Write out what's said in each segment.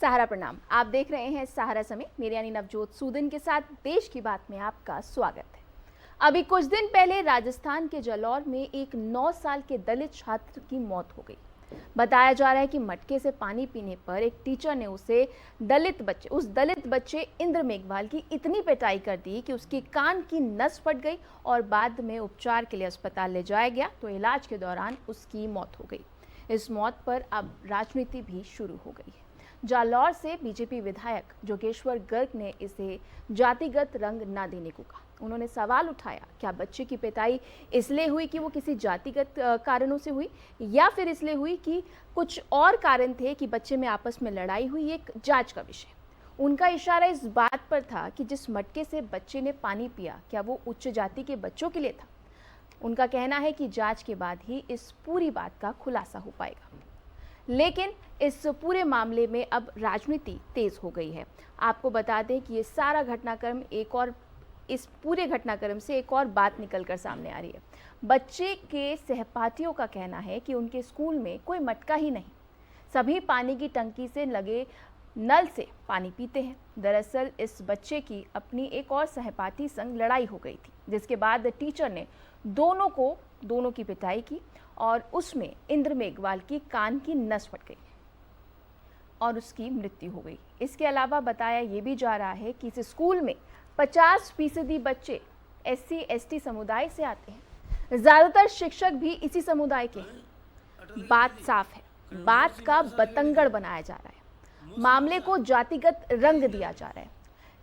सहारा प्रणाम। आप देख रहे हैं सहारा समय, मेरे यानी नवजोत सूदन के साथ देश की बात में आपका स्वागत है। अभी कुछ दिन पहले राजस्थान के जालौर में एक 9 साल के दलित छात्र की मौत हो गई। बताया जा रहा है कि मटके से पानी पीने पर एक टीचर ने उस दलित बच्चे इंद्र मेघवाल की इतनी पिटाई कर दी कि उसकी कान की नस फट गई और बाद में उपचार के लिए अस्पताल ले जाया गया तो इलाज के दौरान उसकी मौत हो गई। इस मौत पर अब राजनीति भी शुरू हो गई है। जालौर से बीजेपी विधायक जोगेश्वर गर्ग ने इसे जातिगत रंग न देने को कहा। उन्होंने सवाल उठाया, क्या बच्चे की पिटाई इसलिए हुई कि वो किसी जातिगत कारणों से हुई या फिर इसलिए हुई कि कुछ और कारण थे कि बच्चे में आपस में लड़ाई हुई, एक जांच का विषय। उनका इशारा इस बात पर था कि जिस मटके से बच्चे ने पानी पिया, क्या वो उच्च जाति के बच्चों के लिए था। उनका कहना है कि जांच के बाद ही इस पूरी बात का खुलासा हो पाएगा। लेकिन इस पूरे मामले में अब राजनीति तेज हो गई है। आपको बता दें कि ये सारा घटनाक्रम इस पूरे घटनाक्रम से एक और बात निकलकर सामने आ रही है। बच्चे के सहपाठियों का कहना है कि उनके स्कूल में कोई मटका ही नहीं, सभी पानी की टंकी से लगे नल से पानी पीते हैं। दरअसल इस बच्चे की अपनी एक और सहपाठी संग लड़ाई हो गई थी, जिसके बाद टीचर ने दोनों की पिटाई की और उसमें इंद्र मेघवाल की कान की नस फट गई और उसकी मृत्यु हो गई। इसके अलावा बताया ये भी जा रहा है कि इस स्कूल में 50% बच्चे SC/ST समुदाय से आते हैं। ज्यादातर शिक्षक भी इसी समुदाय के हैं। बात साफ है, बात का बतंगड़ बनाया जा रहा है, मामले को जातिगत रंग दिया जा रहा है।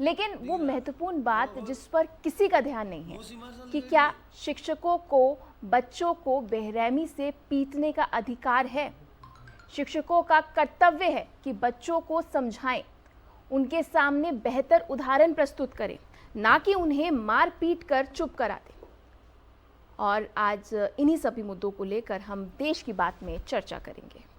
लेकिन वो महत्वपूर्ण बात जिस पर किसी का ध्यान नहीं है कि क्या शिक्षकों को बच्चों को बेरहमी से पीटने का अधिकार है। शिक्षकों का कर्तव्य है कि बच्चों को समझाएं, उनके सामने बेहतर उदाहरण प्रस्तुत करें, ना कि उन्हें मार पीट कर चुप करा दें। और आज इन्हीं सभी मुद्दों को लेकर हम देश की बात में चर्चा करेंगे।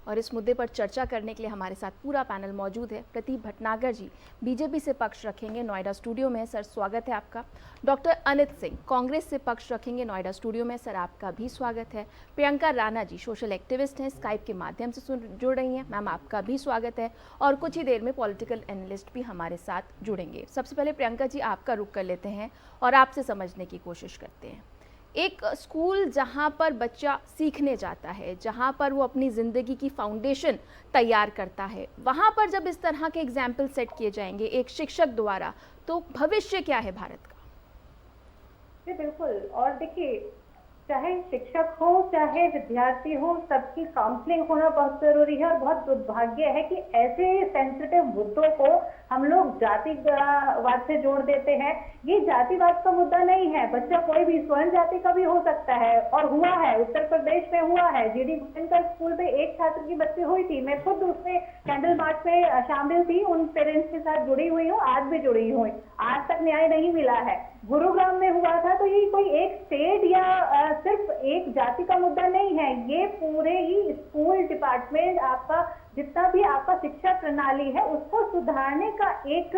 और इस मुद्दे पर चर्चा करने के लिए हमारे साथ पूरा पैनल मौजूद है। प्रदीप भटनागर जी बीजेपी से पक्ष रखेंगे नोएडा स्टूडियो में, सर स्वागत है आपका। डॉक्टर अनित सिंह कांग्रेस से पक्ष रखेंगे नोएडा स्टूडियो में, सर आपका भी स्वागत है। प्रियंका राणा जी सोशल एक्टिविस्ट हैं, स्काइप के माध्यम से जुड़ रही हैं, मैम आपका भी स्वागत है। और कुछ ही देर में पॉलिटिकल एनालिस्ट भी हमारे साथ जुड़ेंगे। सबसे पहले प्रियंका जी आपका रुख कर लेते हैं और आपसे समझने की कोशिश करते हैं। एक स्कूल जहां पर बच्चा सीखने जाता है, जहां पर वो अपनी ज़िंदगी की फाउंडेशन तैयार करता है, वहां पर जब इस तरह के एग्जाम्पल सेट किए जाएंगे एक शिक्षक द्वारा, तो भविष्य क्या है भारत का? जी बिल्कुल। और देखिए, चाहे शिक्षक हो चाहे विद्यार्थी हो, सबकी काउंसलिंग होना बहुत जरूरी है। और बहुत दुर्भाग्य है कि ऐसे सेंसिटिव मुद्दों को हम लोग जातिवाद से जोड़ देते हैं। ये जातिवाद का मुद्दा नहीं है। बच्चा कोई भी स्वर्ण जाति का भी हो सकता है, और हुआ है, उत्तर प्रदेश में हुआ है। GD गोविंदकर स्कूल में एक छात्र की बच्ची हुई थी। मैं खुद उसमें कैंडल मार्च में शामिल थी, उन पेरेंट्स के साथ जुड़ी हुई हूँ, आज भी जुड़ी हुई। आज तक न्याय नहीं मिला है। गुरुग्राम में हुआ था। तो ये कोई एक स्टेट या सिर्फ एक जाति का मुद्दा नहीं है। ये पूरे ही स्कूल डिपार्टमेंट, आपका जितना भी आपका शिक्षा प्रणाली है, उसको सुधारने का एक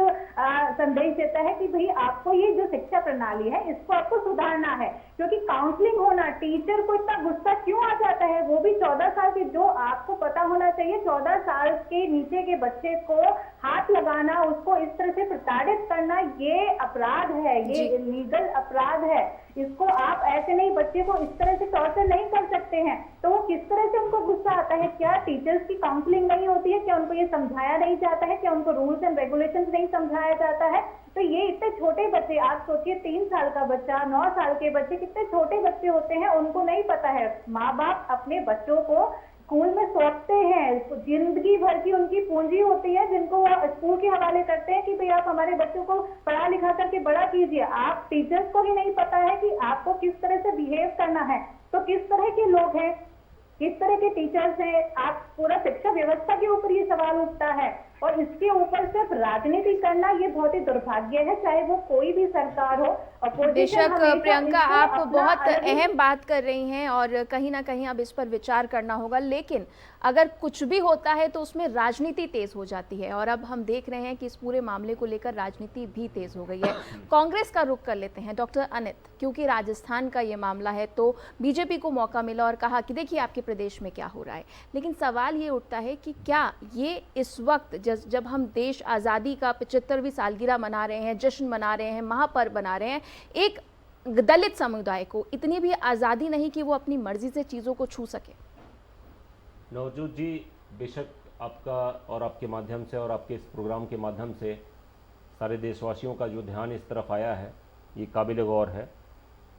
संदेश देता है कि भाई आपको ये जो शिक्षा प्रणाली है इसको आपको सुधारना है। क्योंकि काउंसलिंग होना, टीचर को इतना गुस्सा क्यों आ जाता है, वो भी 14 साल के, जो आपको पता होना चाहिए 14 साल के नीचे के बच्चे को हाथ लगाना, उसको इस तरह से प्रताड़ित करना, ये अपराध है, ये लीगल अपराध है। इसको आप ऐसे नहीं, बच्चे को इस तरह से टॉर्चर नहीं कर सकते हैं। तो वो किस तरह से उनको गुस्सा आता है? क्या टीचर्स की काउंसलिंग नहीं होती है? क्या उनको ये समझाया नहीं जाता है? क्या उनको रूल्स एंड रेगुलेशंस नहीं समझाया जाता है? तो ये इतने छोटे बच्चे, आप सोचिए 3 साल का बच्चा, 9 साल के बच्चे, कितने छोटे बच्चे होते हैं, उनको नहीं पता है। माँ बाप अपने बच्चों को स्कूल में सौंपते हैं, जिंदगी भर की उनकी पूंजी होती है, जिनको वो स्कूल के हवाले करते हैं कि भाई आप हमारे बच्चों को पढ़ा लिखा करके बड़ा कीजिए। आप टीचर्स को ही नहीं पता है कि आपको किस तरह से बिहेव करना है। तो किस तरह के लोग हैं, किस तरह के टीचर्स हैं, आप पूरा शिक्षा व्यवस्था के ऊपर ये सवाल उठता है। और इसके ऊपर सिर्फ राजनीति करना ये बहुत ही दुर्भाग्य है, चाहे वो कोई भी सरकार हो। बेशक प्रियंका, आप बहुत अहम बात कर रही हैं और कहीं ना कहीं अब इस पर विचार करना होगा, लेकिन अगर कुछ भी होता है तो उसमें राजनीति तेज हो जाती है और अब हम देख रहे हैं कि इस पूरे मामले को लेकर राजनीति भी तेज हो गई है। कांग्रेस का रुख कर लेते हैं डॉक्टर अनित, क्योंकि राजस्थान का ये मामला है तो बीजेपी को मौका मिला और कहा कि देखिए आपके प्रदेश में क्या हो रहा है, लेकिन सवाल ये उठता है कि क्या ये इस वक्त जब हम देश आज़ादी का 75वीं सालगिरह मना रहे हैं, जश्न मना रहे हैं, महापर्व मना रहे हैं, एक दलित समुदाय को इतनी भी आज़ादी नहीं कि वो अपनी मर्जी से चीज़ों को छू सके। नवजोत जी, बेशक आपका और आपके माध्यम से और आपके इस प्रोग्राम के माध्यम से सारे देशवासियों का जो ध्यान इस तरफ आया है ये काबिल गौर है।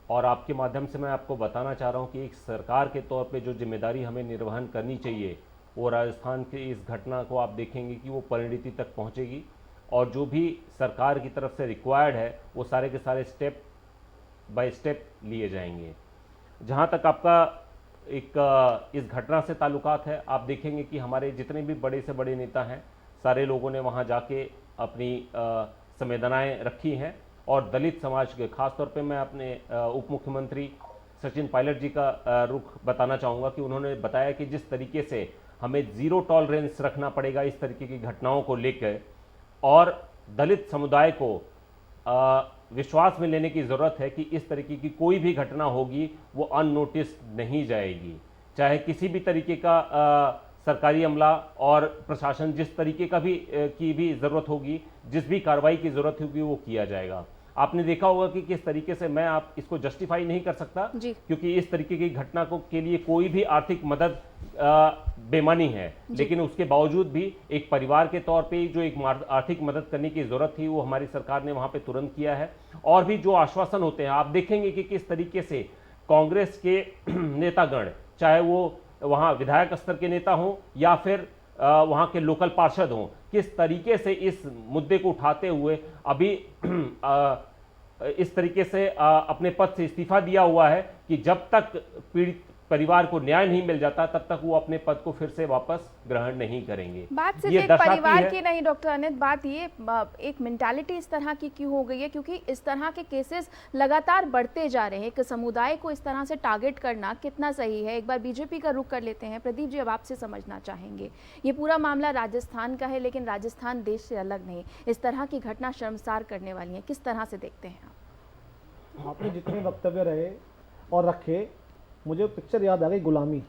और आपके माध्यम से मैं आपको बताना चाह रहा हूँ कि एक सरकार के तौर पे जो जिम्मेदारी हमें निर्वहन करनी चाहिए, वो राजस्थान की इस घटना को आप देखेंगे कि वो परिणति तक पहुँचेगी और जो भी सरकार की तरफ से रिक्वायर्ड है वो सारे के सारे स्टेप बाय स्टेप लिए जाएंगे। जहाँ तक आपका एक इस घटना से ताल्लुकात है, आप देखेंगे कि हमारे जितने भी बड़े से बड़े नेता हैं सारे लोगों ने वहाँ जाके अपनी संवेदनाएं रखी हैं और दलित समाज के, खासतौर पे मैं अपने उप मुख्यमंत्री सचिन पायलट जी का रुख बताना चाहूँगा कि उन्होंने बताया कि जिस तरीके से हमें ज़ीरो टॉलरेंस रखना पड़ेगा इस तरीके की घटनाओं को लेकर और दलित समुदाय को विश्वास में लेने की ज़रूरत है कि इस तरीके की कोई भी घटना होगी वो अननोटिस नहीं जाएगी, चाहे किसी भी तरीके का सरकारी अमला और प्रशासन जिस तरीके का भी की भी ज़रूरत होगी, जिस भी कार्रवाई की ज़रूरत होगी वो किया जाएगा। आपने देखा होगा कि किस तरीके से, मैं आप इसको जस्टिफाई नहीं कर सकता क्योंकि इस तरीके की घटना को के लिए कोई भी आर्थिक मदद बेमानी है, लेकिन उसके बावजूद भी एक परिवार के तौर पे जो एक आर्थिक मदद करने की ज़रूरत थी वो हमारी सरकार ने वहाँ पे तुरंत किया है। और भी जो आश्वासन होते हैं आप देखेंगे कि किस तरीके से कांग्रेस के नेतागण, चाहे वो वहाँ विधायक स्तर के नेता हों या फिर वहाँ के लोकल पार्षद हों, किस तरीके से इस मुद्दे को उठाते हुए अभी इस तरीके से अपने पद से इस्तीफा दिया हुआ है कि जब तक पीड़ित परिवार को न्याय नहीं मिल जाता तब तक वो अपने पद को फिर से वापस ग्रहण नहीं करेंगे। बात सिर्फ एक परिवार की नहीं डॉक्टर अनित, बात ये एक मेंटालिटी इस तरह की क्यों हो गई है, क्योंकि इस तरह के केसेस लगातार बढ़ते जा रहे हैं। एक समुदाय को इस तरह से टारगेट करना कितना सही है? एक बार बीजेपी का रुख कर लेते हैं। प्रदीप जी, अब आपसे समझना चाहेंगे, ये पूरा मामला राजस्थान का है, लेकिन राजस्थान देश से अलग नहीं, इस तरह की घटना शर्मसार करने वाली है, किस तरह से देखते हैं आप? आपने जितने वक्तव्य रहे और रखे, मुझे पिक्चर याद आ गई गुलामी।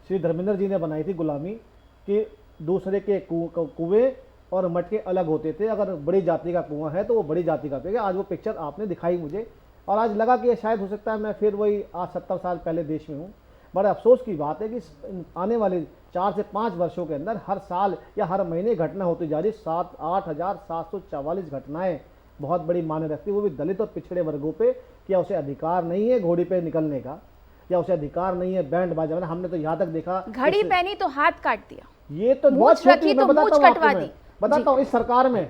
श्री धर्मेंद्र जी ने बनाई थी गुलामी कि दूसरे के कुएं और मटके अलग होते थे, अगर बड़ी जाति का कुआं है तो वो बड़ी जाति का पिएगा। आज वो पिक्चर आपने दिखाई मुझे और आज लगा कि शायद हो सकता है मैं फिर वही आज 70 साल पहले देश में हूँ। बड़े अफसोस की बात है कि आने वाले 4 से 5 वर्षों के अंदर हर साल या हर महीने घटना होती जा रही। 8,744 घटनाएं बहुत बड़ी माने रखती, वो भी दलित और पिछड़े वर्गों पे। क्या उसे अधिकार नहीं है घोड़ी पे निकलने का, या उसे अधिकार नहीं है बैंड बाजा? हमने तो यहाँ तक देखा, घड़ी पहनी तो हाथ काट दिया, ये तो बहुत छोटी, मैं बताता हूँ इस सरकार में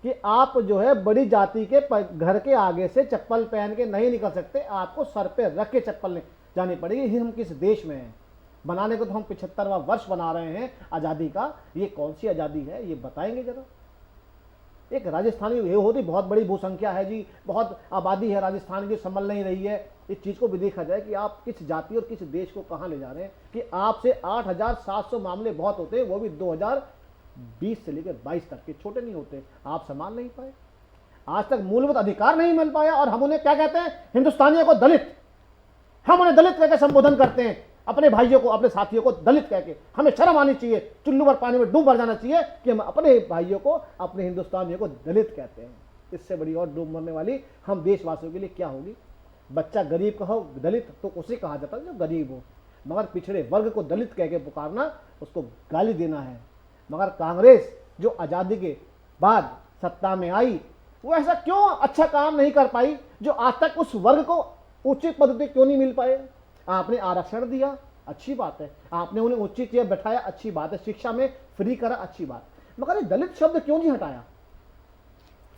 कि आप जो है बड़ी जाति के घर के आगे से चप्पल पहन के नहीं निकल सकते, आपको सर पे रख के चप्पल जानी पड़ेगी। हम किस देश में हैं? बनाने को तो हम 75वां वर्ष बना रहे हैं आज़ादी का, ये कौन सी आज़ादी है ये बताएंगे जरा। एक राजस्थानी ये होती बहुत बड़ी भूसंख्या है जी, बहुत आबादी है राजस्थान की, संभल नहीं रही है। इस चीज़ को भी देखा जाए कि आप किस जाति और किस देश को कहाँ ले जा रहे हैं कि आपसे 8,700 मामले बहुत होते हैं, वो भी 2020 से लेकर 22 तक के, छोटे नहीं होते। आप संभाल नहीं पाए, आज तक मूलभूत अधिकार नहीं मिल पाया और हम उन्हें क्या कहते हैं? हिंदुस्तानियों को दलित, हम उन्हें दलित कहकर संबोधन करते हैं, अपने भाइयों को, अपने साथियों को दलित कह के। हमें शर्म आनी चाहिए, चुल्लू भर पानी में डूब मर जाना चाहिए कि हम अपने भाइयों को, अपने हिंदुस्तानियों को दलित कहते हैं। इससे बड़ी और डूब मरने वाली हम देशवासियों के लिए क्या होगी? बच्चा गरीब कहो दलित तो उसे कहा जाता है जो गरीब हो, मगर पिछड़े वर्ग को दलित कह के पुकारना, उसको गाली देना है। मगर कांग्रेस जो आज़ादी के बाद सत्ता में आई, वो ऐसा क्यों अच्छा काम नहीं कर पाई जो आज तक उस वर्ग को उचित पद्धति क्यों नहीं मिल पाए? आपने आरक्षण दिया, अच्छी बात है, आपने उन्हें उचित चीज बैठाया, अच्छी बात है, शिक्षा में फ्री करा, अच्छी बात, मगर ये दलित शब्द क्यों नहीं हटाया?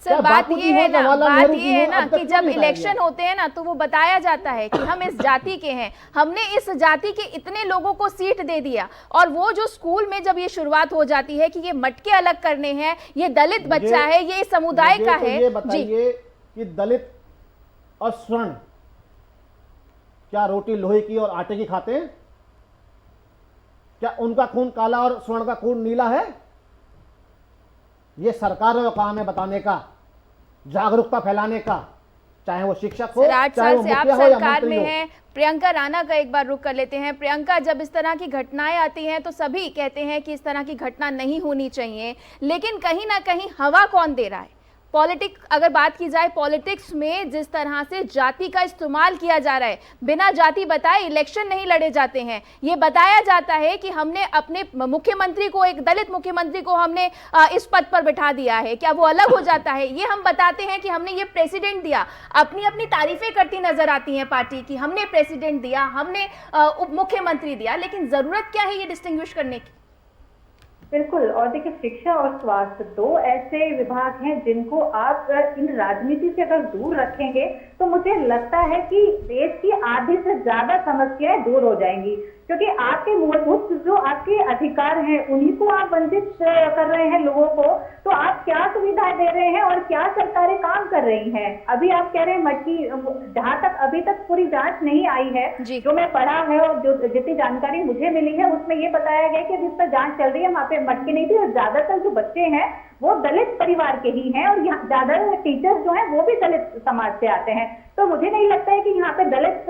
सर क्या बात बापू ये की है हो, ना, जवाहरलाल बात नेहरू की ये है हो, ना अब तक कि क्यों जब नहीं बताया इलेक्शन गया? होते हैं ना तो वो बताया जाता है कि हम इस जाति के हैं, हमने इस जाति के इतने लोगों को सीट दे दिया, और वो जो स्कूल में जब ये शुरुआत हो जाती है कि ये मटके अलग करने हैं, ये दलित बच्चा है, ये इस समुदाय का तो है। ये जी बताइए कि दलित और स्वर्ण क्या रोटी लोहे की और आटे की खाते हैं? क्या उनका खून काला और स्वर्ण का खून नीला है? ये सरकार का काम है बताने का, जागरूकता फैलाने का, चाहे वो शिक्षक हो, सर 8 चाहे साल वो से आप मुखिया हो या सरकार मंत्री में हो। हैं। प्रियंका राणा का एक बार रुख कर लेते हैं। प्रियंका, जब इस तरह की घटनाएं आती हैं तो सभी कहते हैं कि इस तरह की घटना नहीं होनी चाहिए, लेकिन कहीं ना कहीं हवा कौन दे रहा है? पॉलिटिक्स, अगर बात की जाए पॉलिटिक्स में जिस तरह से जाति का इस्तेमाल किया जा रहा है, बिना जाति बताए इलेक्शन नहीं लड़े जाते हैं। ये बताया जाता है कि हमने अपने मुख्यमंत्री को, एक दलित मुख्यमंत्री को हमने इस पद पर बिठा दिया है, क्या वो अलग हो जाता है? ये हम बताते हैं कि हमने ये प्रेसिडेंट दिया, अपनी अपनी तारीफें करती नजर आती हैं पार्टी की, हमने प्रेसिडेंट दिया, हमने उप मुख्यमंत्री दिया, लेकिन जरूरत क्या है ये डिस्टिंग्विश करने की? बिल्कुल। और देखिए, शिक्षा और स्वास्थ्य दो ऐसे विभाग हैं जिनको आप इन राजनीति से अगर दूर रखेंगे तो मुझे लगता है कि देश की आधी से ज्यादा समस्याएं दूर हो जाएंगी, क्योंकि आपके मूलभूत जो आपके अधिकार हैं उन्हीं को आप वंचित कर रहे हैं लोगों को। तो आप क्या सुविधाएं दे रहे हैं और क्या सरकारें काम कर रही हैं? अभी आप कह रहे हैं मटकी, जहां तक अभी तक पूरी जांच नहीं आई है, जी। जो मैं पढ़ा है और जो जितनी जानकारी मुझे मिली है उसमें ये बताया गया कि जिस पर जांच चल रही है वहां पे मटकी नहीं थी, और ज्यादातर जो बच्चे हैं वो दलित परिवार के ही हैं, और यहाँ ज्यादा टीचर्स जो हैं वो भी दलित समाज से आते हैं। तो मुझे नहीं लगता है कि यहाँ पे दलित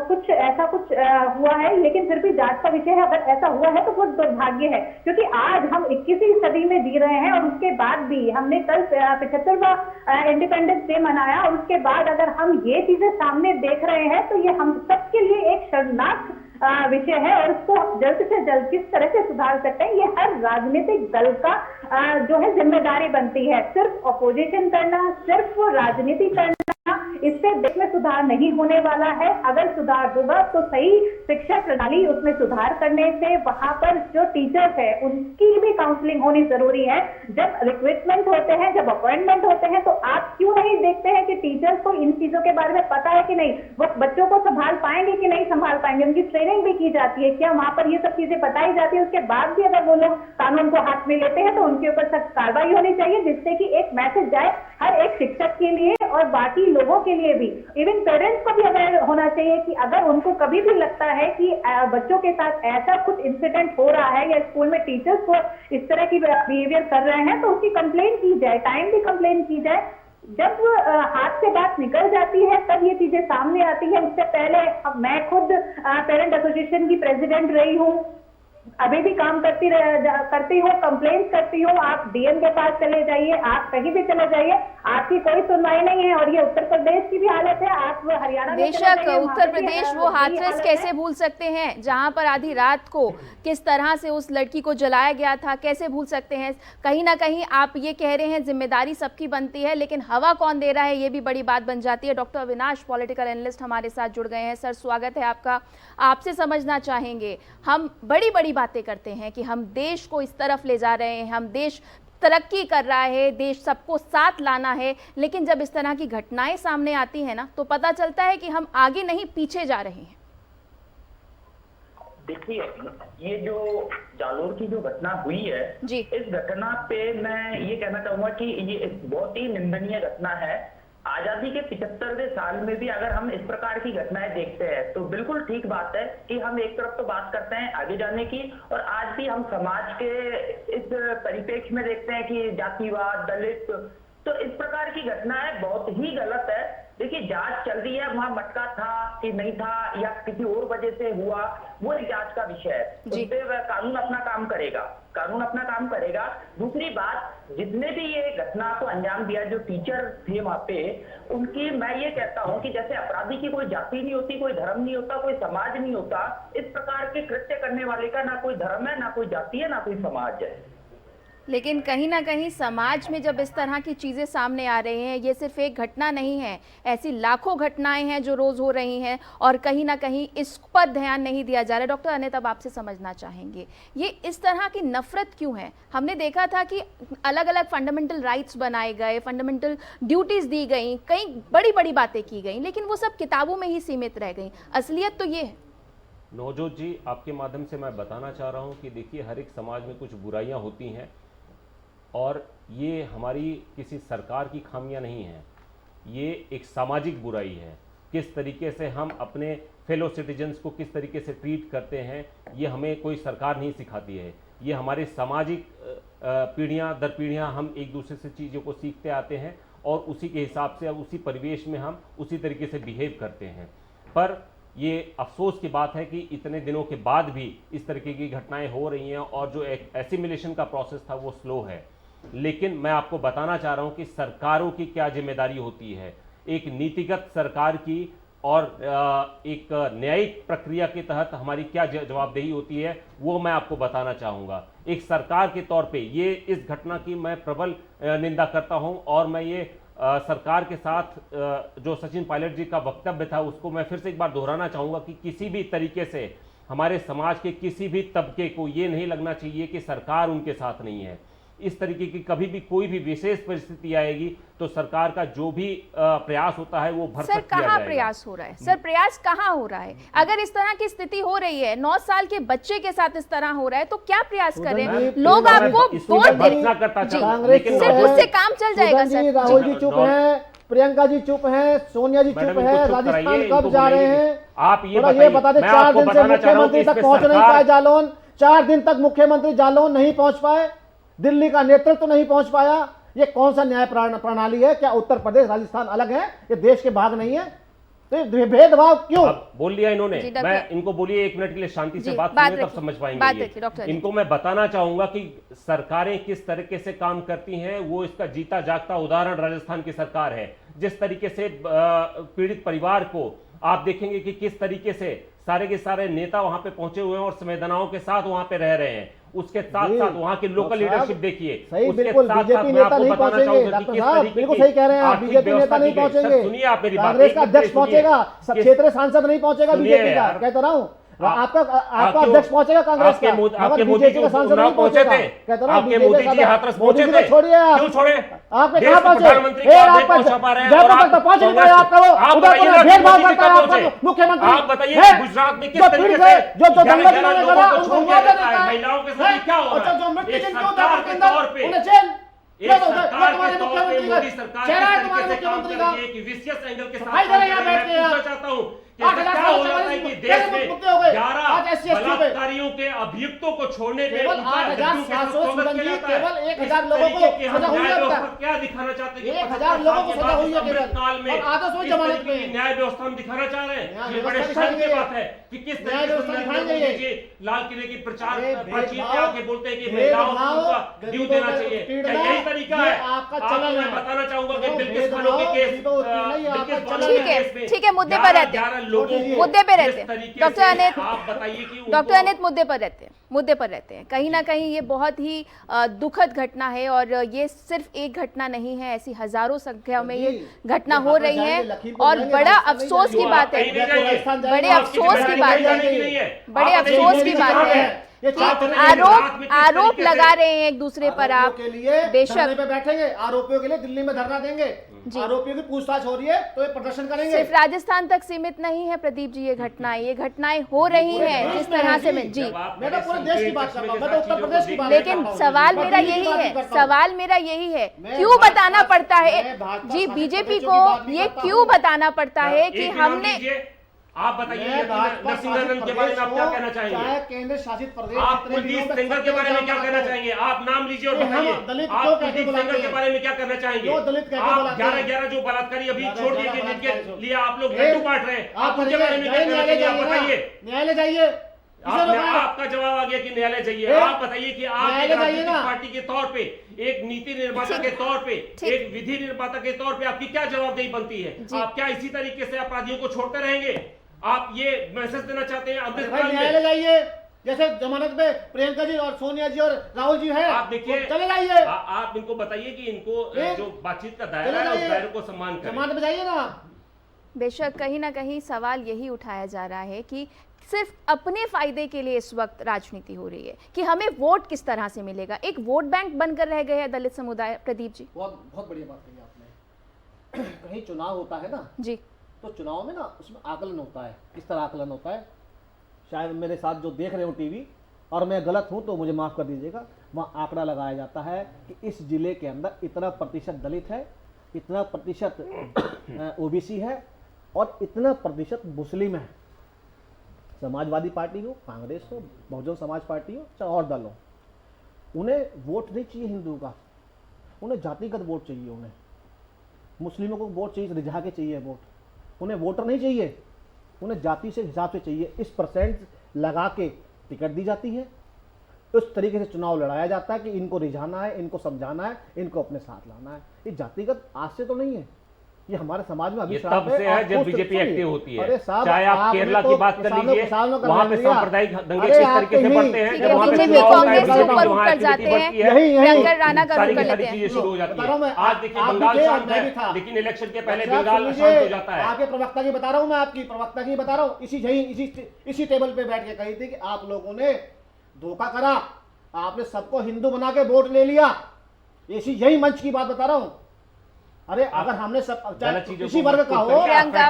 कुछ ऐसा कुछ हुआ है, लेकिन फिर भी जांच का विषय है। अगर ऐसा हुआ है तो बहुत दुर्भाग्य है, क्योंकि आज हम 21वीं सदी में जी रहे हैं, और उसके बाद भी हमने कल 75वां इंडिपेंडेंस डे मनाया, और उसके बाद अगर हम ये चीजें सामने देख रहे हैं तो ये हम सबके लिए एक शर्मनाक विषय है, और इसको जल्द से जल्द किस तरह से सुधार सकते हैं ये हर राजनीतिक दल का जो है जिम्मेदारी बनती है। सिर्फ अपोजिशन करना, सिर्फ राजनीति करना, इससे देश में सुधार नहीं होने वाला है। अगर सुधार होगा तो सही शिक्षा प्रणाली, उसमें सुधार करने से वहां पर जो टीचर्स है उनकी भी काउंसलिंग होनी जरूरी है। जब रिक्रूटमेंट होते हैं, जब अपॉइंटमेंट होते हैं, तो आप क्यों नहीं देखते हैं कि टीचर्स को इन चीजों के बारे में पता है कि नहीं, वो बच्चों को संभाल पाएंगे कि नहीं संभाल पाएंगे, उनकी ट्रेनिंग भी की जाती है, क्या वहां पर ये सब चीजें बताई जाती है? उसके बाद भी अगर वो लोग कानून को हाथ में लेते हैं तो उनके ऊपर सख्त कार्रवाई होनी चाहिए, जिससे कि एक मैसेज जाए हर एक शिक्षक के लिए और बाकी लोगों के लिए भी। इवन पेरेंट्स को भी अवेयर होना चाहिए कि अगर उनको कभी भी लगता है कि बच्चों के साथ ऐसा कुछ इंसिडेंट हो रहा है या स्कूल में टीचर्स को इस तरह की बिहेवियर कर रहे हैं तो उसकी कंप्लेंट की जाए, टाइम भी कंप्लेंट की जाए। जब हाथ से बात निकल जाती है तब ये चीजें सामने आती है। उससे पहले मैं खुद पेरेंट एसोसिएशन की प्रेसिडेंट रही हूँ, अभी भी काम करती हूँ, कंप्लेंट करती हूँ। आप डीएम के पास चले जाइए, आप कहीं भी चले जाइए, आपकी कोई सुनवाई नहीं है। और ये उत्तर प्रदेश की भी हालत है, आप हरियाणा में चले बेशक जाइए, उत्तर प्रदेश वो यही हाथरस हालत कैसे है। भूल सकते हैं, जहां पर आधी रात को किस तरह से उस लड़की को जलाया गया था, कैसे भूल सकते हैं? कहीं ना कहीं आप ये कह रहे हैं जिम्मेदारी सबकी बनती है, लेकिन हवा कौन दे रहा है ये भी बड़ी बात बन जाती है। डॉक्टर अविनाश, पॉलिटिकल एनालिस्ट, हमारे साथ जुड़ गए हैं। सर स्वागत है आपका। आपसे समझना चाहेंगे, हम बड़ी बड़ी बातें करते हैं कि हम देश को इस तरफ ले जा रहे हैं, हम देश तरक्की कर रहा है, देश सबको साथ लाना है, लेकिन जब इस तरह की घटनाएं सामने आती हैं ना तो पता चलता है कि हम आगे नहीं पीछे जा रहे हैं। देखिए, ये जो जालोर की जो घटना हुई है जी। इस घटना पे मैं ये कहना चाहूंगा कि ये बहुत ही निंदनीय घटना है। आजादी के 75वें साल में भी अगर हम इस प्रकार की घटनाएं देखते हैं तो बिल्कुल ठीक बात है कि हम एक तरफ तो बात करते हैं आगे जाने की, और आज भी हम समाज के इस परिप्रेक्ष्य में देखते हैं कि जातिवाद, दलित, तो इस प्रकार की घटनाएं बहुत ही गलत है। देखिए, जांच चल रही है, वहां मटका था कि नहीं था या किसी और वजह से हुआ, वो एक जांच का विषय है। उस पे कानून अपना काम करेगा, कानून अपना काम करेगा। दूसरी बात, जितने भी ये घटना को अंजाम दिया, जो टीचर थे वहां पे, उनकी मैं ये कहता हूं कि जैसे अपराधी की कोई जाति नहीं होती, कोई धर्म नहीं होता, कोई समाज नहीं होता, इस प्रकार के कृत्य करने वाले का ना कोई धर्म है, ना कोई जाति है, ना कोई समाज है। लेकिन कहीं ना कहीं समाज में जब इस तरह की चीज़ें सामने आ रही हैं, ये सिर्फ एक घटना नहीं है, ऐसी लाखों घटनाएं हैं जो रोज़ हो रही हैं और कहीं ना कहीं इस पर ध्यान नहीं दिया जा रहा है। डॉक्टर अनित, अब आपसे समझना चाहेंगे ये इस तरह की नफरत क्यों है? हमने देखा था कि अलग अलग फंडामेंटल राइट्स बनाए गए, फंडामेंटल ड्यूटीज़ दी गई, कई बड़ी बड़ी बातें की गई, लेकिन वो सब किताबों में ही सीमित रह गई। असलियत तो ये है। नवजोत जी, आपके माध्यम से मैं बताना चाह रहा हूँ कि देखिए, हर एक समाज में कुछ बुराइयाँ होती हैं और ये हमारी किसी सरकार की खामियां नहीं है, ये एक सामाजिक बुराई है। किस तरीके से हम अपने फेलो सिटीजन्स को किस तरीके से ट्रीट करते हैं, ये हमें कोई सरकार नहीं सिखाती है। ये हमारे सामाजिक पीढ़ियां दर पीढ़ियां हम एक दूसरे से चीज़ों को सीखते आते हैं और उसी के हिसाब से, अब उसी परिवेश में हम उसी तरीके से बिहेव करते हैं। पर ये अफसोस की बात है कि इतने दिनों के बाद भी इस तरीके की घटनाएं हो रही हैं और जो एक एसिमिलेशन का प्रोसेस था वो स्लो है। लेकिन मैं आपको बताना चाह रहा हूं कि सरकारों की क्या जिम्मेदारी होती है, एक नीतिगत सरकार की और एक न्यायिक प्रक्रिया के तहत हमारी क्या जवाबदेही होती है, वो मैं आपको बताना चाहूँगा। एक सरकार के तौर पे ये इस घटना की मैं प्रबल निंदा करता हूँ और मैं ये सरकार के साथ जो सचिन पायलट जी का वक्तव्य था उसको मैं फिर से एक बार दोहराना चाहूँगा कि किसी भी तरीके से हमारे समाज के किसी भी तबके को ये नहीं लगना चाहिए कि सरकार उनके साथ नहीं है। इस तरीके की कभी भी कोई भी विशेष परिस्थिति आएगी तो सरकार का जो भी प्रयास होता है वो भरसक सर किया कहाँ जाएगा। प्रयास हो रहा है? सर प्रयास कहाँ हो रहा है? अगर इस तरह की स्थिति हो रही है, 9 साल के बच्चे के साथ इस तरह हो रहा है, तो क्या प्रयास करें? लोग आपको वोट दें, सिर्फ उससे काम चल जाएगा सर। राहुल जी चुप हैं, प्रियंका जी चुप हैं, सोनिया जी चुप हैं, राजस्थान कब जा रहे हैं? आप ये बता दें, 4 दिन से मुख्यमंत्री तक पहुंच नहीं पाए जालौन, 4 दिन तक मुख्यमंत्री जालौन नहीं पहुंच पाए, दिल्ली का नेतृत्व नहीं पहुंच पाया। ये कौन सा न्याय प्रणाली है? क्या उत्तर प्रदेश राजस्थान अलग है? ये देश के भाग नहीं है? तो ये भेदभाव क्यों? बोल लिया इन्होंने, मैं इनको बोलिए 1 मिनट के लिए शांति से बात सुनिए, तब समझ पाएंगे। इनको मैं बताना चाहूंगा कि सरकारें किस तरीके से काम करती हैं, वो इसका जीता जागता उदाहरण राजस्थान की सरकार है। जिस तरीके से पीड़ित परिवार को आप देखेंगे कि किस तरीके से सारे के सारे नेता वहां पे पहुंचे हुए हैं और संवेदनाओं के साथ वहां पे रह रहे हैं। उसके साथ साथ वहां की लोकल लीडरशिप देखिए, बिल्कुल बीजेपी नेता नहीं पहुंचेंगे, डॉक्टर साहब बिल्कुल सही कह रहे हैं आप, बीजेपी नेता नहीं पहुंचेंगे, सुनिए आप मेरी बात, कांग्रेस का अध्यक्ष पहुंचेगा, क्षेत्रीय सांसद नहीं पहुंचेगा बीजेपी का, कहता रहा हूं। आपका अध्यक्ष पहुंचेगा कांग्रेस का, आपके मोदी जी सांसद नहीं पहुंचे थे, आपके मोदी जी हाथरस पहुंचे थे, छोड़िए आप, क्यों छोड़े? आपने कहां पहुंचे? प्रधानमंत्री नहीं पहुंचा पा रहे हैं, जयपुर तक तो पहुंच नहीं पाए आपका वो, उधर तो भेदभाव करता है आपका मुख्यमंत्री। आप बताइए गुजरात में किस तरीके से जो दंगल जिन्होंने करा उनको मौका देता है, महिलाओं के साथ क्या हो रहा है? जो मृत्यु एक जिनको सरकार के तौर पे, उन्हें जेल एक सरकार के तौर पे मोदी सरकार चेहरा है किस तुम्हारे तरीके से काम मुख्यमंत्री कर का। रही है, कि विशेष एंगल के साथ भाई जरा यहाँ बैठ के मैं यार। पूछना चाहता हूँ कि 8,000 ऐसा क्या हो जाता है कि देश में मुद्दे हो गए। 11 आज SC ST पे। बलात्कारियों के अभियुक्तों को छोड़ने पे केवल उनका 8,700 स्वागत किया सुगंधित, जाता है। केवल 1,000 इस लोगों को तरीके की हम सजा हुई है न्याय अब तक। व्यवस्था क्या दिखाना चाहते हैं कि 1,000 लोगों को सजा हुई है केवल, काल में और आधा सौ इस जमानत तरीके की में। न्याय व्यवस्था हम दिखाना चाह रहे हैं। न्याय ये बड़े व्यवस्था शर्म की दिखाई बात है कि किस न्याय तरीके व्यवस्था से दिखाई नरेंद्र गई है। मोदी जी लाल किले की प्रचार अरे प्राचीर पे आके बोलते हैं कि भेदभाव, महिलाओं को ड्यू देना चाहिए। पीड़ना, क्या यही तरीका ये है? आपका आपको चलन मैं है। बताना चाहूंगा कि देखो, बिल्किस बानो के केस, भेदभाव नहीं, आपका बिल्किस बानो चलन के ठीक है, केस में ठीक है, मुद्दे पर रहते हैं। 11 लोगों को मुद्दे पे रहते जिस हैं। तरीके डॉक्टर से अनित, आप बताइए कि उनको- डॉक्टर अनित मुद्दे पर रहते हैं, मुद्दे पर रहते हैं। कहीं ना कहीं ये बहुत ही दुखद घटना है और ये सिर्फ एक घटना नहीं है, ऐसी हजारों संख्या में ये घटना हो रही है और बड़ा अफसोस की बात है, बड़े अफसोस की बात है, बड़े अफसोस की बात है कि आरोप लगा रहे हैं एक दूसरे पर। आप के लिए बेशक धरने पे बैठेंगे, आरोपियों के लिए दिल्ली में धरना देंगे, आरोपियों की पूछताछ हो रही है तो ये प्रदर्शन करेंगे। सिर्फ राजस्थान तक सीमित नहीं है प्रदीप जी, ये घटनाएं हो रही हैं जिस तरह से मैं जी, मैं तो पूरे देश की बात कर रहा हूं, मैं तो उत्तर प्रदेश की बात लेकिन सवाल मेरा यही है, क्यों बताना पड़ता है जी बीजेपी को, ये क्यों बताना पड़ता है कि हमने, आप बताइए नरसिंहानंद के बारे में आप क्या कहना चाहेंगे? चाहे केंद्र शासित प्रदेश, आप कुलदीप सेंगर के बारे में क्या कहना चाहेंगे? आप नाम लीजिए और बताइए। आप कुलदीप सेंगर के बारे में क्या कहना चाहेंगे? आप 11-11 जो बलात्कारी अभी छोड़ दिए गए जिनके लिए आप लोग लड्डू बांट रहे हैं, आप उनके बारे में क्या कहना चाहेंगे? आप बताइए। न्यायालय जाइए, आपका जवाब आ गया कि न्यायालय जाइए। आप बताइए कि आप एक राजनीतिक पार्टी के तौर पे, एक नीति निर्माता के तौर पे, एक विधि निर्माता के तौर पे आपकी क्या जवाबदेही बनती है? आप क्या इसी तरीके से अपराधियों को छोड़ते रहेंगे? आप ये मैसेज देना चाहते हैं अमृतकाल में? न्यायालय जाइए, जैसे जमानत में प्रियंका जी और सोनिया जी और राहुल जी है, आप देखिए, तो चले जाइए, आप इनको बताइए कि इनको फिर जो बातचीत का दायरा है उस दायरे को सम्मान करें। जमानत में जाइए ना। बेशक कहीं ना कहीं सवाल यही उठाया जा रहा है कि सिर्फ अपने फायदे के लिए इस वक्त राजनीति हो रही है कि हमें वोट किस तरह से मिलेगा, एक वोट बैंक बनकर रह गए हैं दलित समुदाय। प्रदीप जी, बहुत बढ़िया बात कही आपने। कहीं चुनाव होता है ना जी तो चुनाव में ना उसमें आकलन होता है। किस तरह आकलन होता है, शायद मेरे साथ जो देख रहे हो टीवी और मैं गलत हूं तो मुझे माफ कर दीजिएगा, वहाँ आंकड़ा लगाया जाता है कि इस जिले के अंदर इतना प्रतिशत दलित है, इतना प्रतिशत ओबीसी है और इतना प्रतिशत मुस्लिम है। समाजवादी पार्टी हो, कांग्रेस हो, बहुजन समाज पार्टी हो, चाहे और दल हो, उन्हें वोट नहीं चाहिए हिंदू का, उन्हें जातिगत वोट चाहिए। उन्हें मुस्लिमों को वोट चाहिए, रिझा के चाहिए वोट, उन्हें वोटर नहीं चाहिए, उन्हें जाति से हिसाब से चाहिए। इस परसेंट लगा के टिकट दी जाती है, उस तरीके से चुनाव लड़ाया जाता है कि इनको रिझाना है, इनको समझाना है, इनको अपने साथ लाना है। ये जातिगत आज से तो नहीं है, ये हमारे समाज में ये तब से है जब बीजेपी एक्टिव होती है। चाहे आप आपने केरला तो की बात कर किसानों लीजिए, को सालों का वहां पे लड़ लिया। सांप्रदायिक दंगे अरे किस आप तरीके से तो बढ़ते हैं, ठीक जब है, वहां पे बीजेपी चुनाव होता है, कांग्रेस के बीजेपी ऊपर वहां उतर जाते एक्टिविटी हैं, बढ़ती है, यही प्रियंका राणा का सारी रुख की कर सारी लेते हैं। चीजें शुरू हो जाती बता रहा हूं है। मैं, आज देखिए आप भी बंगाल थे, शांत मैं भी था। है, लेकिन इलेक्शन के पहले अच्छा, बंगाल सुन शांत हो लीजिए, जाता है। आपके प्रवक्ता की बता रहा हूं मैं, आपकी प्रवक्ता की बता रहा हूं, इसी टेबल पे बैठ के कही थी कि आप लोगों ने धोखा करा, आपने सबको हिंदू बना के वोट ले लिया। यही मंच की बात बता रहा हूं। अरे अगर हमने सब किसी वर्ग का हो, प्रियंका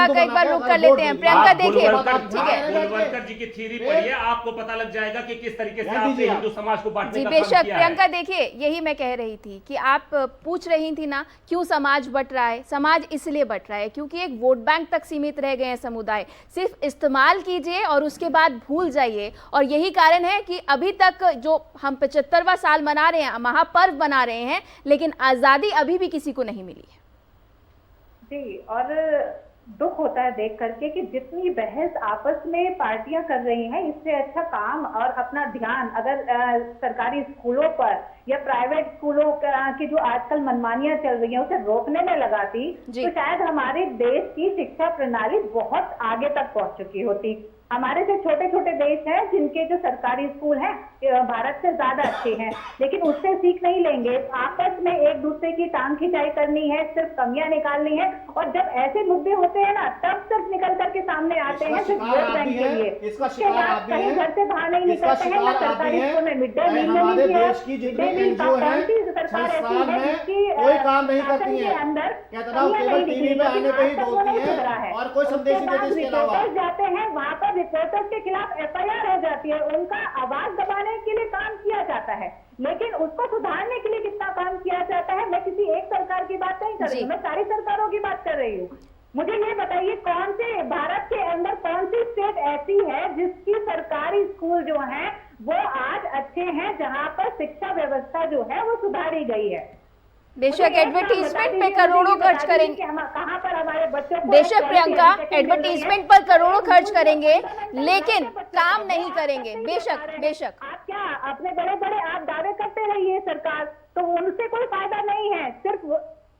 का एक बार रुक कर लेते हैं। प्रियंका देखिए, ठीक है, गुलवंकर जी की थ्योरी पढ़िए, आपको पता लग जाएगा कि किस तरीके से ध्यान आपने दीजिए हिंदू समाज को बांटने जी का काम बेशक किया है। प्रियंका देखिए, यही मैं कह रही थी कि आप पूछ रही थी ना क्यों समाज बट रहा है। समाज इसलिए बट रहा है क्योंकि एक वोट बैंक तक सीमित रह गए हैं समुदाय। सिर्फ इस्तेमाल कीजिए और उसके बाद भूल जाइए, और यही कारण है कि अभी तक जो हम 75वां साल मना रहे हैं, महापर्व मना रहे हैं, लेकिन आज़ादी अभी भी किसी को नहीं मिली है। जी, और दुख होता है देख करके कि जितनी बहस आपस में पार्टियां कर रही हैं, इससे अच्छा काम और अपना ध्यान अगर सरकारी स्कूलों पर या प्राइवेट स्कूलों की जो आजकल मनमानियां चल रही हैं उसे रोकने में लगाती, तो शायद हमारे देश की शिक्षा प्रणाली बहुत आगे तक पहुंच चुकी होती। हमारे जो छोटे छोटे देश हैं जिनके जो सरकारी स्कूल हैं भारत से ज्यादा अच्छे हैं, लेकिन उससे सीख नहीं लेंगे। आपस में एक दूसरे की टांग खिंचाई करनी है, सिर्फ कमियां निकालनी है, और जब ऐसे मुद्दे होते हैं ना तब सिर्फ निकल करके सामने आते हैं सिर्फ वोट बैंक के लिए। उसके बाद कहीं घर से बाहर नहीं निकलते हैं, ना सरकारी स्कूल में मिड डे मील हमारे मिलती है। देश की जितनी मिड डे मील एनजीओ कौन सी हैं सरकार ऐसी संस्थान है में जिसकी कोई काम नहीं शासन करती के है। अंदर कहता हूं कमियां केवल नहीं दिखी, टीवी पे लेकिन आने पे ही आज तक वो बोलती नहीं सुधरा है है। और कोई संदेश उसके नहीं बाद देती इसके अलावा। रिपोर्टर्स जाते हैं, वहां पर रिपोर्टर्स के खिलाफ एफआईआर हो जाती है, उनका आवाज दबाने के लिए काम किया जाता है, लेकिन उसको सुधारने के लिए कितना काम किया जाता है। मैं किसी एक सरकार की बात नहीं कर रही हूँ, मैं सारी सरकारों की बात कर रही हूँ। मुझे ये बताइए कौन से भारत के अंदर कौन सी स्टेट ऐसी है जिसकी सरकारी स्कूल जो है वो आज अच्छे हैं, जहाँ पर शिक्षा व्यवस्था जो है वो सुधारी गई है। बेशक एडवर्टीजमेंट पे करोड़ों खर्च करेंगे, कहाँ पर हमारे बच्चों को बेशक प्रियंका एडवर्टीजमेंट पर करोड़ों खर्च करेंगे लेकिन काम नहीं करेंगे। बेशक बेशक आप क्या अपने बड़े बड़े आप दावे करते रहिए सरकार, तो उनसे कोई फायदा नहीं है। सिर्फ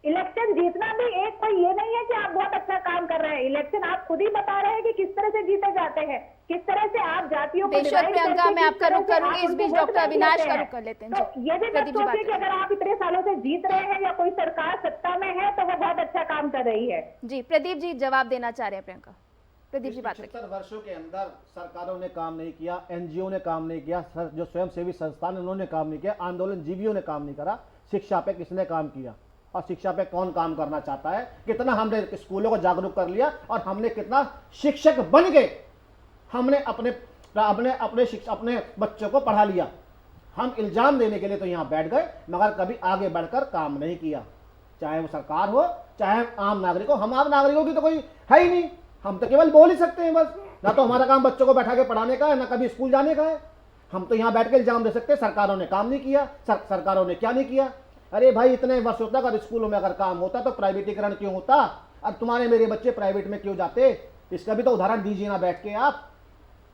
इलेक्शन जीतना भी एक कोई ये नहीं है कि आप बहुत अच्छा काम कर रहे हैं। इलेक्शन आप खुद ही बता रहे हैं कि किस तरह से जीते जाते हैं, किस तरह से आप जातियों को बेशक प्रियंका, मैं आपका रुख करूंगी, इस बीच डॉक्टर अविनाश का रुख कर लेते हैं। तो ये भी मत सोचिए कि अगर आप इतने सालों से जीत रहे हैं या कोई सरकार सत्ता में है तो वो बहुत अच्छा काम कर रही है। जी प्रदीप जी जवाब देना चाह रहे हैं प्रियंका। प्रदीप जी बात रखिए। 75 वर्षों के अंदर सरकारों ने काम नहीं किया, एनजीओ ने काम नहीं किया, जो स्वयंसेवी संस्थान उन्होंने काम नहीं किया, आंदोलन जीवियों ने काम नहीं करा। शिक्षा पे किसने काम किया और शिक्षा पे कौन काम करना चाहता है? कितना हमने स्कूलों को जागरूक कर लिया और हमने कितना शिक्षक बन के हमने अपने अपने बच्चों को पढ़ा लिया। हम इल्जाम देने के लिए तो यहाँ बैठ गए मगर कभी आगे बढ़कर काम नहीं किया, चाहे वो सरकार हो चाहे आम नागरिक हो। हम आम नागरिकों की तो कोई है ही नहीं, हम तो केवल बोल ही सकते हैं बस। ना तो हमारा काम बच्चों को बैठा के पढ़ाने का है, ना कभी स्कूल जाने का है। हम तो यहाँ बैठ के इल्जाम दे सकते हैं सरकारों ने काम नहीं किया, सरकारों ने क्या नहीं किया। अरे भाई इतने वर्षों तक अगर स्कूलों में अगर काम होता तो प्राइवेटीकरण क्यों होता? अब तुम्हारे मेरे बच्चे प्राइवेट में क्यों जाते? इसका भी तो उदाहरण दीजिए ना बैठ के आप।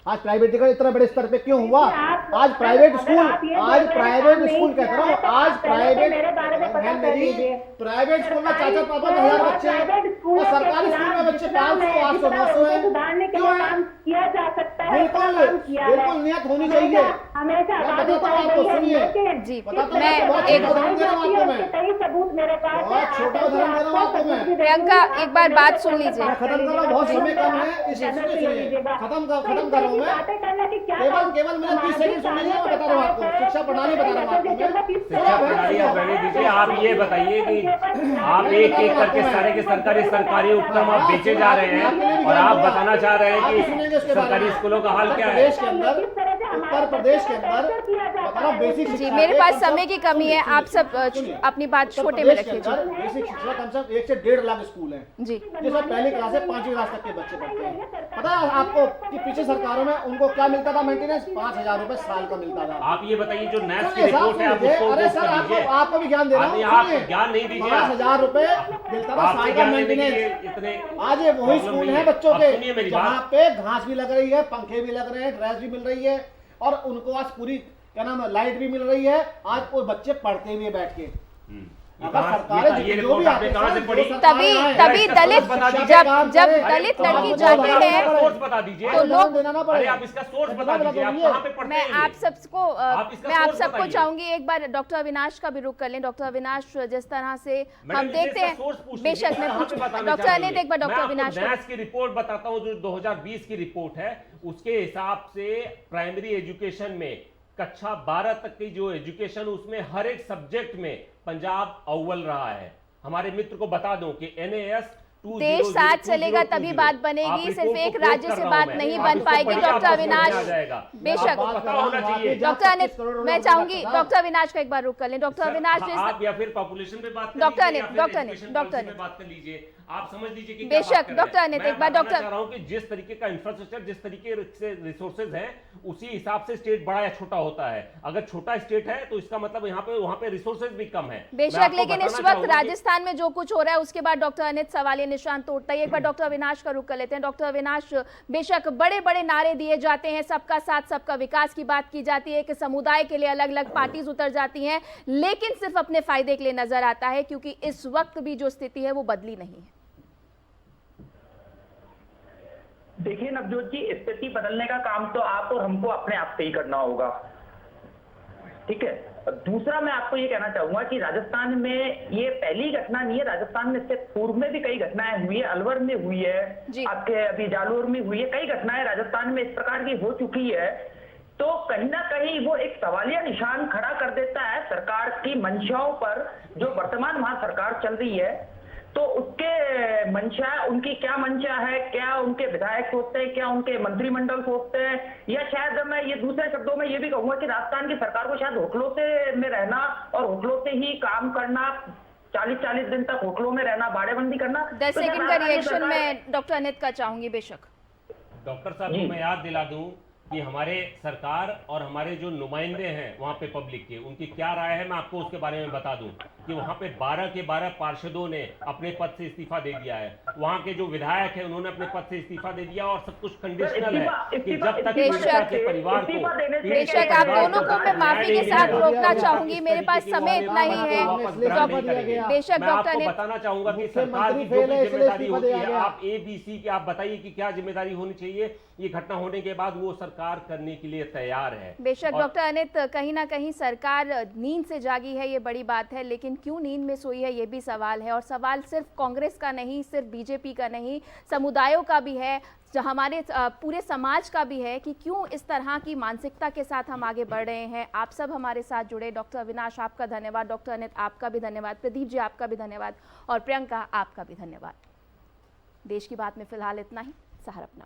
आज प्राइवेटीकरण इतना बड़े स्तर पे क्यों हुआ? आप- आज प्राइवेट अगर स्कूल, आप ये बोल आज रहे हैं प्राइवेट काम स्कूल नहीं कहता किया हूँ, है, तो आज आप पहले तो मेरे बारे में पता कर लीजिए। प्राइवेट स्कूल में चाचा पापा सरकारी 1000 बच्चे हैं प्राइवेट स्कूलों और के सरकारी स्कूल खिलाफ में बच्चे जितना 500, है, 800, जितना 900 उनको है। सुधारने के क्यों लिए है? काम किया जा सकता है, बिल्कुल, उतना काम किया है। बिल्कुल नियत होनी चाहिए। हमेशा मैं आबादी बताता हूँ बढ़ आपको, गई है, सुनिए। लेकिन जी, किस बताता हूँ, तरह से मैं आबादी एक बढ़ाई उदाहरण जाती है, आपको उसके मैं। कई सबूत मेरे पास बहुत है। छोटा आप उदाहरण दे रहा हूँ आपको आपको मैं। सबूत भी दे प्रियंका, दूंगी, एक आप बार मेरे बात से सुन कॉल पे लीजिए। बात खत्म कर कर रहा हूँ, लीजिएगा, बहुत फोन समय पे कम आप है, मुझे इसलिए समय दे सुनिए, दीजिएगा। खत्म तो कर इस रहा तरह हूँ की मैं। बातें करने की क्या केवल बात- केवल मुझे 30 सेकंड सुन लीजिए, मैं समाज बता रहा हूँ आपको, है, शिक्षा प्रणाली बता रहा हूँ आपको मैं। शिक्षा प्रणाली आप रहने दीजिए, आप ये बताइए कि आप एक एक करके सारे के सरकारी उपक्रम आप बेचे जा रहे हैं और आप बताना चाह रहे हैं कि सरकारी स्कूलों का हाल क्या है। उत्तर प्रदेश के अंदर, उत्तर प्रदेश के अंदर बता रहा हूँ बेसिक जी, शिक्षा मेरे के पास कम से कम- समय की कमी है, सुनिए, आप सब सुनिए, अपनी बात उत्तर छोटे में प्रदेश के रखिए। अंदर बेसिक शिक्षा कम से कम 1 से 1.5 लाख स्कूल हैं, जी जिसमें पहली क्लास से 5वीं क्लास तक के बच्चे पढ़ते हैं। पता है आपको कि पीछे सरकारों में उनको क्या मिलता था? मेंटेनेंस 5000 रुपए साल का मिलता था। आप ये बताइए जो नेक्स्ट की सुनिए, साहब रिपोर्ट है आप सुनिए, उसको अरे पोस्ट सर कर दीजिए। आपको भी ज्ञान दे रहा नहीं, हूँ। आप सुनिए, ज्ञान नहीं दीजिए। 5000 रुपए मिलता था आपसे साल का ज्ञान लेने के मेंटेनेंस। लिए इतने आज ये वही प्रॉब्लम स्कूल नहीं है बच्चों अब के सुनिए मेरी जहाँ बात। पे घास भी लग रही है, पंखे भी लग रहे हैं, ड्रेस भी मिल रही है और उनको आज पूरी क्या नाम है लाइट भी मिल रही है। आज वो बच्चे पढ़ते भी है बैठ के। अगर सरकारें ये जो रिपोर्ट भी आपने आते कहाँ से हैं, पढ़ी? जो सरकारें आए, तभी इसका दलित सोर्स बता दीजिए। जब अरे, दलित तो लड़की आपको जाते बताना हैं पड़ेगा। सोर्स बता दीजिए। तो लोग देना अरे पड़ेगा। आप इसका सोर्स कितना बता दीजिए, आप बताइए? कहाँ पे पढ़ते मैं हैं? आप सबको आप इसका मैं आप सोर्स सबको बताइए। चाहूंगी एक बार डॉक्टर अविनाश का भी रुख कर लें। डॉक्टर अविनाश, जिस तरह से मैडम, हम मुझे देखते इसका सोर्स हैं, पूछ बेशक लीजिए, मैं कहाँ पे पूछूं बताना डॉक्टर चाहती अनित, है? एक बार मैं डॉक्टर आपको अविनाश को NAS की रिपोर्ट बताता हूँ जो 2020 की रिपोर्ट है, उसके हिसाब से प्राइमरी एजुकेशन में कक्षा 12 तक की जो एजुकेशन उसमें हर एक सब्जेक्ट में पंजाब अव्वल रहा है। हमारे मित्र को बता दूं कि NAS देश साथ चलेगा तभी बात बनेगी, सिर्फ एक राज्य से बात नहीं बन पाएगी। डॉक्टर अविनाश, बेशक पता होना चाहिए। डॉक्टर अनित, मैं चाहूंगी डॉक्टर अविनाश का एक बार रुक कर लें। डॉक्टर अविनाश, आप या फिर पॉपुलेशन पे बात कर डॉक्टर लीजिए, अनित, या फिर doctor Anit, education doctor policy पे अनित। बात कर लीजिए। आप समझ लीजिए कि बेशक, क्या बात कर रहे हैं। डॉक्टर अनित, मैं एक बार बताना डॉक्टर- चाह रहा हूं कि जिस तरीके का इंफ्रास्ट्रक्चर, जिस तरीके से रिसोर्सेज हैं, उसी हिसाब से स्टेट बड़ा या छोटा होता है। अगर छोटा स्टेट है तो इसका मतलब यहाँ पे वहां पे रिसोर्सेज भी कम है। बेशक, लेकिन इस वक्त राजस्थान में जो कुछ हो रहा है उसके बाद डॉक्टर अनित सवालिया निशान तोड़ता है। एक बार डॉक्टर अविनाश का रुख कर लेते हैं। डॉक्टर अविनाश, बेशक बड़े बड़े नारे दिए जाते हैं, सबका साथ सबका विकास की बात की जाती है कि समुदाय के लिए अलग अलग पार्टीज उतर जाती हैं, लेकिन सिर्फ अपने फायदे के लिए नजर आता है, क्योंकि इस वक्त भी जो स्थिति है वो बदली नहीं है। देखिए नवजोत जी, स्थिति बदलने का काम तो आप और हमको अपने आप से ही करना होगा, ठीक है। दूसरा मैं आपको ये कहना चाहूंगा कि राजस्थान में ये पहली घटना नहीं है। राजस्थान में इससे पूर्व में भी कई घटनाएं हुई है, अलवर में हुई है, आपके अभी जालोर में हुई है, कई घटनाएं राजस्थान में इस प्रकार की हो चुकी है। तो कहीं ना कहीं वो एक सवालिया निशान खड़ा कर देता है सरकार की मंशाओं पर, जो वर्तमान वहां सरकार चल रही है। तो उसके मंशा, उनकी क्या मंशा है, क्या उनके विधायक सोचते हैं, क्या उनके मंत्रिमंडल सोचते हैं, या शायद मैं ये दूसरे शब्दों में ये भी कहूंगा कि राजस्थान की सरकार को शायद होटलों से में रहना और होटलों से ही काम करना, 40-40 दिन तक होटलों में रहना, बाड़ेबंदी करना। 10 सेकंड का रिएक्शन मैं डॉक्टर अनित का चाहूंगी। बेशक डॉक्टर साहब को मैं याद दिला दूं कि हमारे सरकार और हमारे जो नुमाइंदे हैं वहां पे पब्लिक के, उनकी क्या राय है मैं आपको उसके बारे में बता दूं कि वहां पे 12 के 12 पार्षदों ने अपने पद से इस्तीफा दे दिया है। वहां के जो विधायक हैं उन्होंने अपने पद से इस्तीफा दे दिया और सब कुछ कंडीशनल है कि जब तक पीड़िता के परिवार को, बेशक आप दोनों को मैं माफी के साथ रोकना चाहूंगी, मेरे पास समय इतना ही है। बेशक डॉक्टर अनित, बताना चाहूंगा कि सरकार की जो भी जिम्मेदारी होती है, आप ABC की आप बताइए कि क्या जिम्मेदारी होनी चाहिए, ये घटना होने के बाद वो सरकार करने के लिए तैयार है। बेशक डॉक्टर अनित, कहीं ना कहीं सरकार नींद से जागी है, ये बड़ी बात है, लेकिन क्यों नींद में सोई है ये भी सवाल है। और सवाल सिर्फ कांग्रेस का नहीं, सिर्फ बीजेपी का नहीं, समुदायों का भी है, हमारे पूरे समाज का भी है कि क्यों इस तरह की मानसिकता के साथ हम आगे बढ़ रहे हैं। आप सब हमारे साथ जुड़े। डॉक्टर अविनाश आपका धन्यवाद, डॉक्टर अनित आपका भी धन्यवाद, प्रदीप जी आपका भी धन्यवाद और प्रियंका आपका भी धन्यवाद। देश की बात में फिलहाल इतना ही। सहारा अपना।